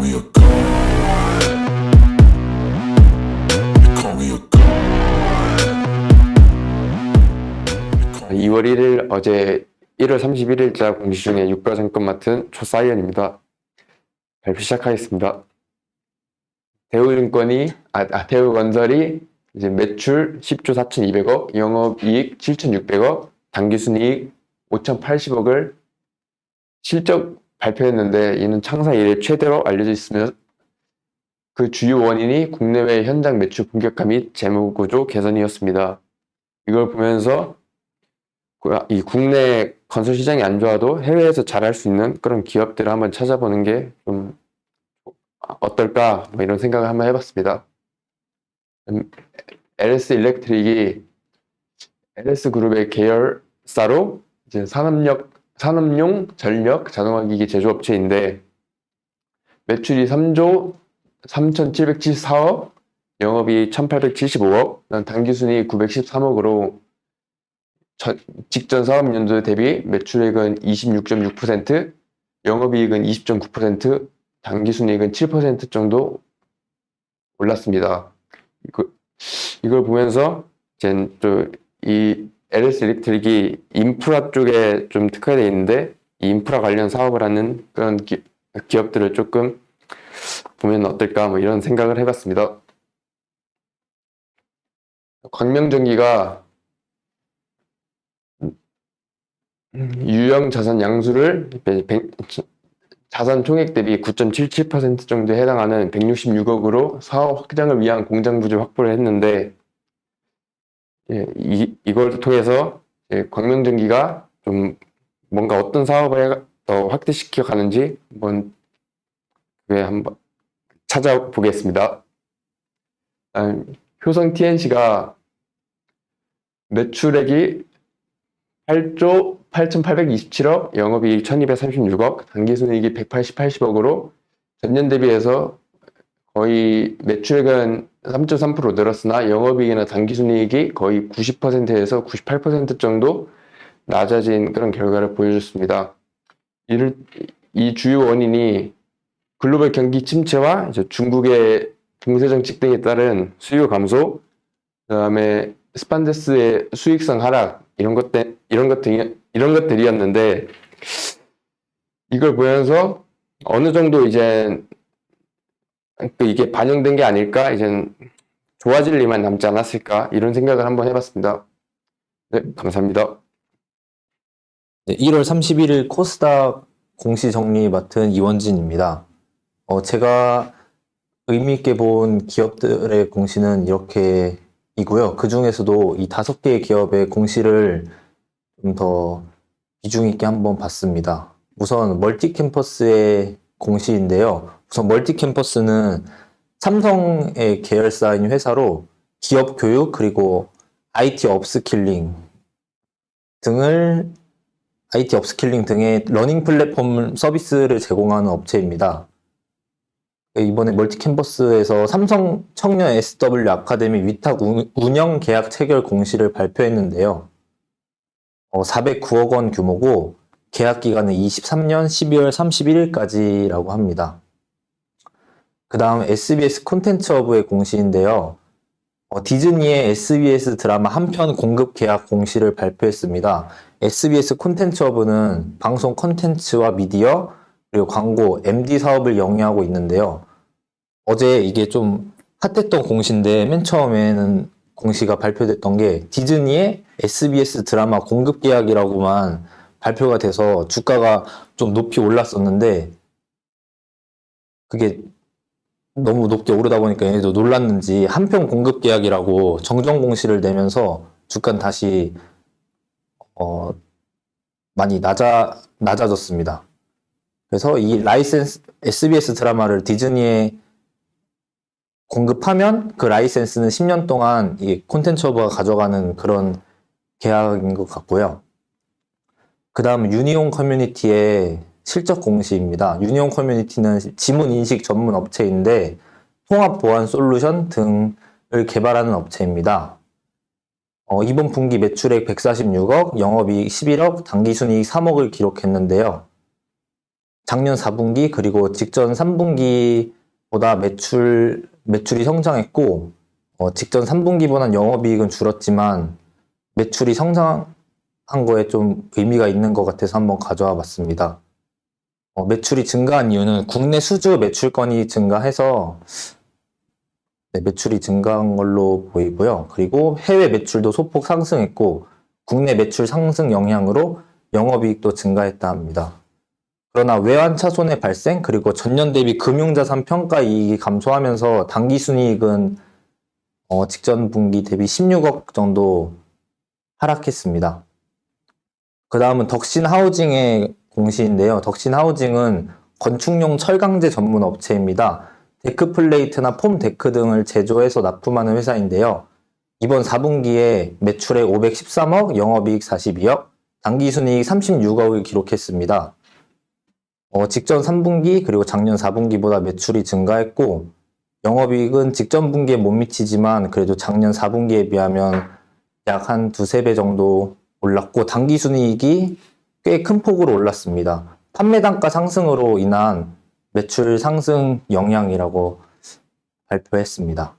call me a god. They call me a god. 2월 1일 어제 1월 31일자 공시 중에 6별 상권 맡은 조사이언입니다. 발표 시작하겠습니다. 대우증권이 대우건설이 이제 매출 10조 4,200억, 영업이익 7,600억, 당기순이익 5,080억을 실적 발표했는데 이는 창사 이래 최대로 알려져 있으며 그 주요 원인이 국내외 현장 매출 본격화 및 재무구조 개선이었습니다. 이걸 보면서 이 국내 건설 시장이 안 좋아도 해외에서 잘할 수 있는 그런 기업들을 한번 찾아보는 게 좀 어떨까 뭐 이런 생각을 한번 해봤습니다. LS 일렉트릭이 LS 그룹의 계열사로 이제 산업용 전력 자동화기기 제조업체인데 매출이 3조 3,774억, 영업이익 1,875억, 당기순이익 913억으로 직전 사업연도 대비 매출액은 26.6%, 영업이익은 20.9%, 당기순이익은 7% 정도 올랐습니다. 이걸 보면서 이제 이 LS 일렉트릭이 인프라 쪽에 좀 특화되어 있는데 이 인프라 관련 사업을 하는 그런 기업들을 조금 보면 어떨까 뭐 이런 생각을 해봤습니다. 광명전기가 유형 자산 양수를 자산 총액 대비 9.77% 정도에 해당하는 166억으로 사업 확장을 위한 공장 부지 확보를 했는데 이걸 통해서 광명전기가 좀 뭔가 어떤 사업을 더 확대시켜 가는지 한번 찾아보겠습니다. 효성 TNC가 매출액이 8조 8,827억, 영업이익 1,236억, 당기순이익이 180억으로 전년 대비해서 거의 매출액은 3.3% 늘었으나 영업이익이나 당기순이익이 거의 90%에서 98% 정도 낮아진 그런 결과를 보여줬습니다. 이 주요 원인이 글로벌 경기 침체와 이제 중국의 봉쇄 정책 등에 따른 수요 감소, 그다음에 스판데스의 수익성 하락 이런 것들이었는데 이걸 보면서 어느 정도 이제 이게 반영된 게 아닐까, 이젠 좋아질 일만 남지 않았을까 이런 생각을 한번 해봤습니다. 네, 감사합니다. 네, 1월 31일 코스닥 공시 정리 맡은 이원진입니다. 제가 의미 있게 본 기업들의 공시는 이렇게 이고요. 그 중에서도 이 5개의 기업의 공시를 좀 더 비중 있게 한번 봤습니다. 우선 멀티캠퍼스의 공시인데요. 우선 멀티캠퍼스는 삼성의 계열사인 회사로 기업 교육 그리고 IT 업스킬링 등의 러닝 플랫폼 서비스를 제공하는 업체입니다. 이번에 멀티캠퍼스에서 삼성 청년 SW 아카데미 위탁 운영 계약 체결 공시를 발표했는데요. 409억 원 규모고 계약 기간은 23년 12월 31일까지라고 합니다. 그 다음 SBS 콘텐츠허브의 공시인데요. 디즈니의 SBS 드라마 한 편 공급 계약 공시를 발표했습니다. SBS 콘텐츠허브는 방송 콘텐츠와 미디어 그리고 광고, MD 사업을 영위하고 있는데요. 어제 이게 좀 핫했던 공시인데 맨 처음에는 공시가 발표됐던 게 디즈니의 SBS 드라마 공급 계약이라고만 발표가 돼서 주가가 좀 높이 올랐었는데 그게 너무 높게 오르다 보니까 얘네도 놀랐는지 한 편 공급 계약이라고 정정 공시를 내면서 주가는 다시 많이 낮아졌습니다. 그래서 이 라이센스 SBS 드라마를 디즈니에 공급하면 그 라이센스는 10년 동안 이 콘텐츠허브가 가져가는 그런 계약인 것 같고요. 그 다음 유니온 커뮤니티의 실적 공시입니다. 유니온 커뮤니티는 지문 인식 전문 업체인데 통합 보안 솔루션 등을 개발하는 업체입니다. 이번 분기 매출액 146억, 영업이익 11억, 당기순이익 3억을 기록했는데요. 작년 4분기 그리고 직전 3분기보다 매출이 성장했고 직전 3분기보다는 영업이익은 줄었지만 매출이 성장한 거에 좀 의미가 있는 것 같아서 한번 가져와 봤습니다. 매출이 증가한 이유는 국내 수주 매출건이 증가해서 매출이 증가한 걸로 보이고요. 그리고 해외 매출도 소폭 상승했고 국내 매출 상승 영향으로 영업이익도 증가했다 합니다. 그러나 외환차손의 발생 그리고 전년 대비 금융자산 평가 이익이 감소하면서 당기순이익은 직전 분기 대비 16억 정도 하락했습니다. 그 다음은 덕신하우징의 공시인데요. 덕신하우징은 건축용 철강제 전문 업체입니다. 데크플레이트나 폼데크 등을 제조해서 납품하는 회사인데요. 이번 4분기에 매출액 513억, 영업이익 42억, 당기순이익 36억을 기록했습니다. 직전 3분기 그리고 작년 4분기보다 매출이 증가했고 영업이익은 직전 분기에 못 미치지만 그래도 작년 4분기에 비하면 약 한 두세 배 정도 올랐고 당기순이익이 꽤 큰 폭으로 올랐습니다. 판매 단가 상승으로 인한 매출 상승 영향이라고 발표했습니다.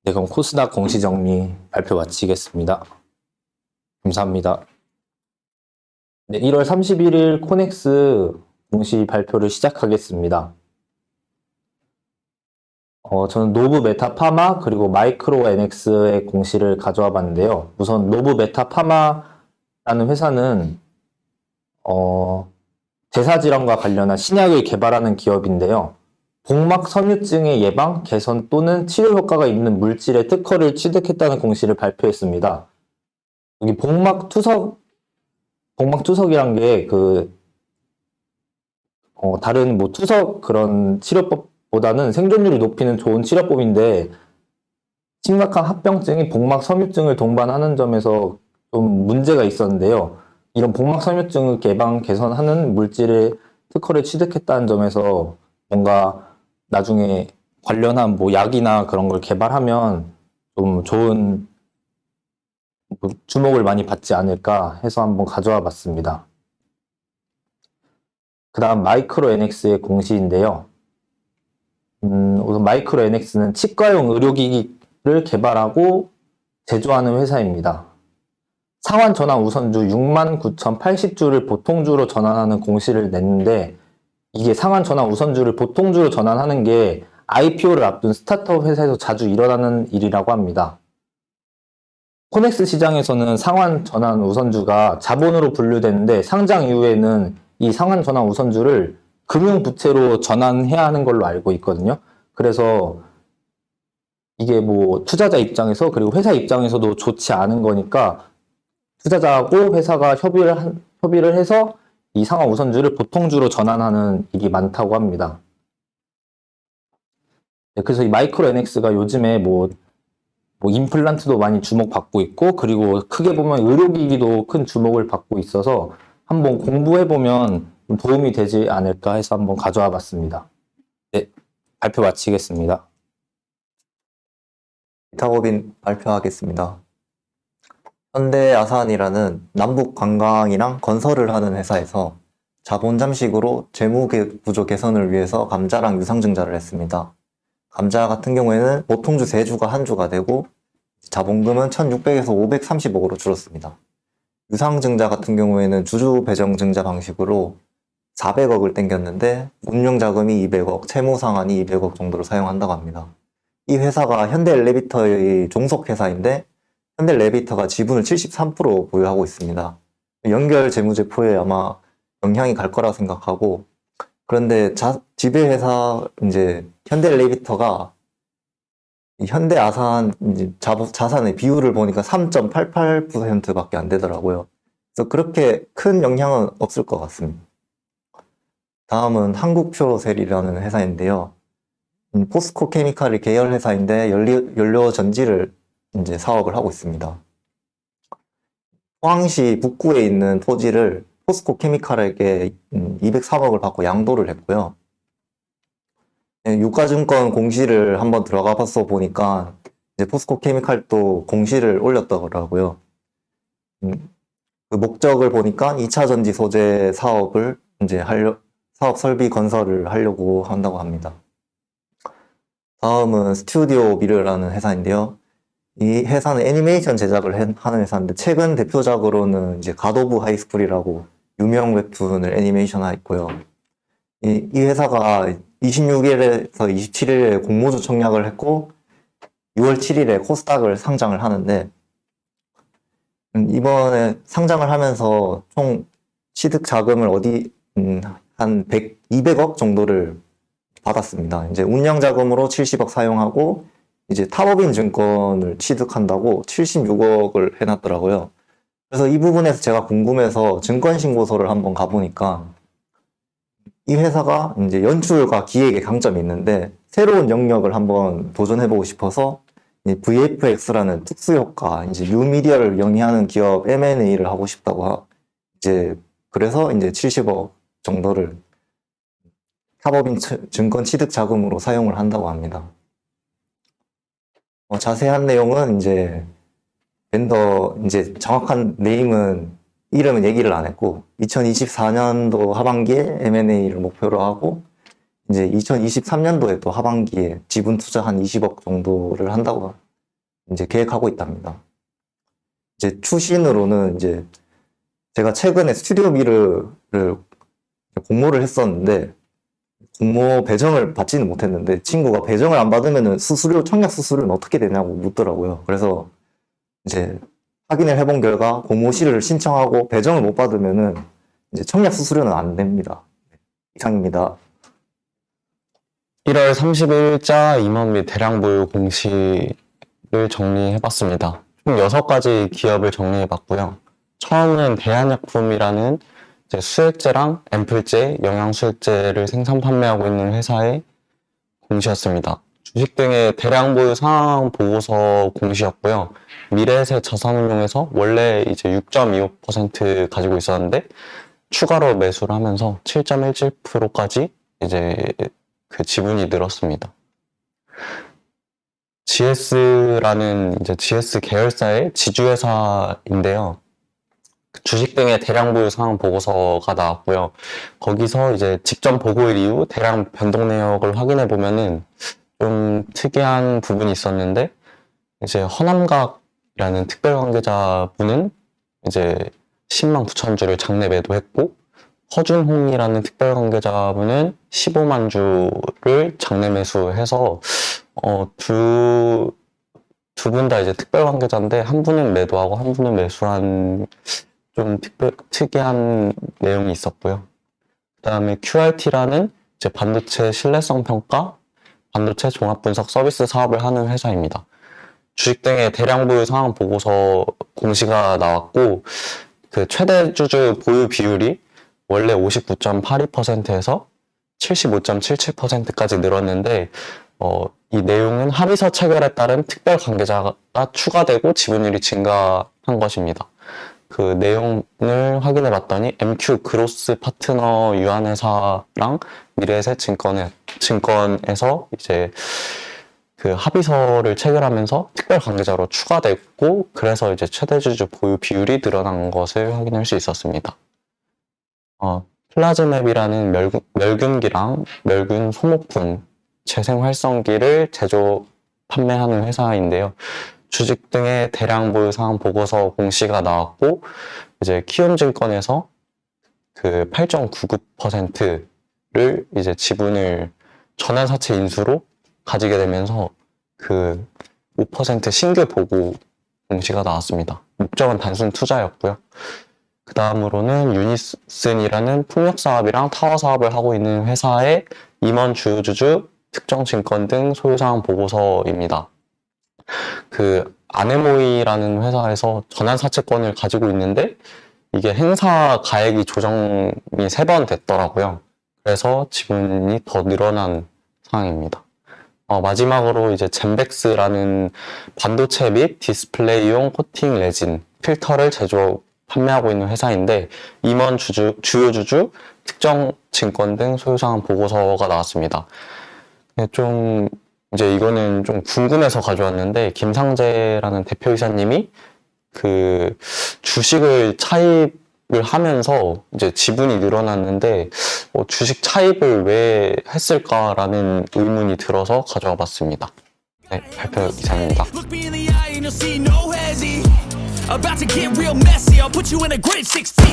네, 그럼 코스닥 공시 정리 발표 마치겠습니다. 감사합니다. 네, 1월 31일 코넥스 공시 발표를 시작하겠습니다. 저는 노브 메타 파마 그리고 마이크로 NX의 공시를 가져와 봤는데요. 우선 노브 메타 파마라는 회사는 대사질환과 관련한 신약을 개발하는 기업인데요. 복막 섬유증의 예방, 개선 또는 치료 효과가 있는 물질의 특허를 취득했다는 공시를 발표했습니다. 여기 복막투석이란 게 다른 뭐 투석 그런 치료법보다는 생존율이 높이는 좋은 치료법인데 심각한 합병증이 복막 섬유증을 동반하는 점에서 좀 문제가 있었는데요. 이런 복막 섬유증을 예방, 개선하는 물질의 특허를 취득했다는 점에서 뭔가 나중에 관련한 뭐 약이나 그런 걸 개발하면 좀 좋은 주목을 많이 받지 않을까 해서 한번 가져와 봤습니다. 그 다음 마이크로 NX의 공시인데요. 우선 마이크로 NX는 치과용 의료기기를 개발하고 제조하는 회사입니다. 상환 전환 우선주 69,080주를 보통주로 전환하는 공시를 냈는데 이게 상환 전환 우선주를 보통주로 전환하는 게 IPO를 앞둔 스타트업 회사에서 자주 일어나는 일이라고 합니다. 코넥스 시장에서는 상환 전환 우선주가 자본으로 분류되는데 상장 이후에는 이 상환 전환 우선주를 금융부채로 전환해야 하는 걸로 알고 있거든요. 그래서 이게 뭐 투자자 입장에서 그리고 회사 입장에서도 좋지 않은 거니까 투자자하고 회사가 협의를 해서 이 상환 우선주를 보통주로 전환하는 일이 많다고 합니다. 네, 그래서 이 마이크로 NX가 요즘에 뭐 임플란트도 많이 주목받고 있고 그리고 크게 보면 의료기기도 큰 주목을 받고 있어서 한번 공부해보면 도움이 되지 않을까 해서 한번 가져와 봤습니다. 네, 발표 마치겠습니다. 이타고빈 발표하겠습니다. 현대아산이라는 남북 관광이랑 건설을 하는 회사에서 자본 잠식으로 재무 구조 개선을 위해서 감자랑 유상증자를 했습니다. 감자 같은 경우에는 보통주 3주가 한 주가 되고 자본금은 1,600에서 530억으로 줄었습니다. 유상증자 같은 경우에는 주주 배정 증자 방식으로 400억을 땡겼는데 운용자금이 200억, 채무상환이 200억 정도를 사용한다고 합니다. 이 회사가 현대엘리베이터의 종속회사인데 현대엘리베이터가 지분을 73% 보유하고 있습니다. 연결 재무제표에 아마 영향이 갈 거라 생각하고 그런데 지배회사 이제 현대엘리베이터가 현대아산 이제 자산의 비율을 보니까 3.88%밖에 안 되더라고요. 그래서 그렇게 큰 영향은 없을 것 같습니다. 다음은 한국표셀이라는 회사인데요. 포스코 케미칼이 계열 회사인데 연료 전지를 이제 사업을 하고 있습니다. 포항시 북구에 있는 토지를 포스코 케미칼에게 203억을 받고 양도를 했고요. 유가증권 공시를 한번 들어가 봤어 보니까 이제 포스코 케미칼도 공시를 올렸더라고요. 그 목적을 보니까 2차 전지 소재 사업을 이제 사업 설비 건설을 하려고 한다고 합니다. 다음은 스튜디오 미르라는 회사인데요. 이 회사는 애니메이션 제작을 하는 회사인데 최근 대표작으로는 이제 갓 오브 하이스쿨이라고 유명 웹툰을 애니메이션화 했고요. 이 회사가 26일에서 27일에 공모주 청약을 했고 6월 7일에 코스닥을 상장을 하는데 이번에 상장을 하면서 총 취득 자금을 한 200억 정도를 받았습니다. 이제 운영 자금으로 70억 사용하고 이제 탑업인 증권을 취득한다고 76억을 해놨더라고요. 그래서 이 부분에서 제가 궁금해서 증권신고소를 한번 가보니까 이 회사가 이제 연출과 기획에 강점이 있는데 새로운 영역을 한번 도전해보고 싶어서 VFX라는 특수효과, 이제 뉴미디어를 영위하는 기업 M&A를 하고 싶다고 이제 그래서 이제 70억 정도를 탑업인 증권 취득 자금으로 사용을 한다고 합니다. 자세한 내용은 이제 벤더 이제 정확한 이름은 얘기를 안 했고 2024년도 하반기에 M&A를 목표로 하고 이제 2023년도에 또 하반기에 지분 투자 한 20억 정도를 한다고 이제 계획하고 있답니다. 이제 추신으로는 이제 제가 최근에 스튜디오 미르를 공모를 했었는데 공모 배정을 받지는 못했는데 친구가 배정을 안 받으면 청약 수수료는 어떻게 되냐고 묻더라고요. 그래서 이제 확인을 해본 결과 공모시를 신청하고 배정을 못 받으면은 이제 청약 수수료는 안 됩니다. 이상입니다. 1월 30일자 임원 및 대량 보유 공시를 정리해봤습니다. 총 6가지 기업을 정리해봤고요. 처음은 대한약품이라는 이제 수액제랑 앰플제, 영양수액제를 생산 판매하고 있는 회사의 공시였습니다. 주식 등의 대량 보유 상황 보고서 공시였고요. 미래에셋 자산운용에서 원래 이제 6.25% 가지고 있었는데 추가로 매수를 하면서 7.17%까지 이제 그 지분이 늘었습니다. GS라는 이제 GS 계열사의 지주회사인데요. 주식 등의 대량 보유 상황 보고서가 나왔고요. 거기서 이제 직전 보고일 이후 대량 변동 내역을 확인해 보면은 좀 특이한 부분이 있었는데 이제 허남각이라는 특별관계자분은 이제 10만 9천 주를 장내 매도했고 허준홍이라는 특별관계자분은 15만 주를 장내 매수해서 두 분 다 이제 특별관계자인데 한 분은 매도하고 한 분은 매수한 좀 특이한 내용이 있었고요. 그 다음에 QRT라는 이제 반도체 신뢰성 평가, 반도체 종합 분석 서비스 사업을 하는 회사입니다. 주식 등의 대량 보유 상황 보고서 공시가 나왔고 그 최대 주주 보유 비율이 원래 59.82%에서 75.77%까지 늘었는데 이 내용은 합의서 체결에 따른 특별 관계자가 추가되고 지분율이 증가한 것입니다. 그 내용을 확인해 봤더니 MQ 그로스 파트너 유한회사랑 미래에셋 증권에서 이제 그 합의서를 체결하면서 특별 관계자로 추가됐고 그래서 이제 최대 주주 보유 비율이 늘어난 것을 확인할 수 있었습니다. 플라즈맵이라는 멸균기랑 멸균 소모품 재생 활성기를 제조 판매하는 회사인데요. 주식 등의 대량 보유 상황 보고서 공시가 나왔고 이제 키움증권에서 그 8.99%를 이제 지분을 전환사채 인수로 가지게 되면서 그 5% 신규 보고 공시가 나왔습니다. 목적은 단순 투자였고요. 그 다음으로는 유니슨이라는 풍력사업이랑 타워사업을 하고 있는 회사의 임원 주주주 특정증권 등 소유사항 보고서입니다. 그 아네모이라는 회사에서 전환사채권을 가지고 있는데 이게 행사 가액이 조정이 3번 됐더라고요. 그래서 지분이 더 늘어난 상황입니다. 마지막으로 이제 젠백스라는 반도체 및 디스플레이용 코팅 레진 필터를 제조 판매하고 있는 회사인데 임원 주요 주주 특정 증권 등 소유사항 보고서가 나왔습니다. 좀 이제 이거는 좀 궁금해서 가져왔는데 김상재라는 대표이사님이 그 주식을 차입을 하면서 이제 지분이 늘어났는데 주식 차입을 왜 했을까라는 의문이 들어서 가져와 봤습니다. 네, 발표 이상입니다. Look me in the eye and you'll see no hesitation. About to get real messy. I'll put you in a grade 16.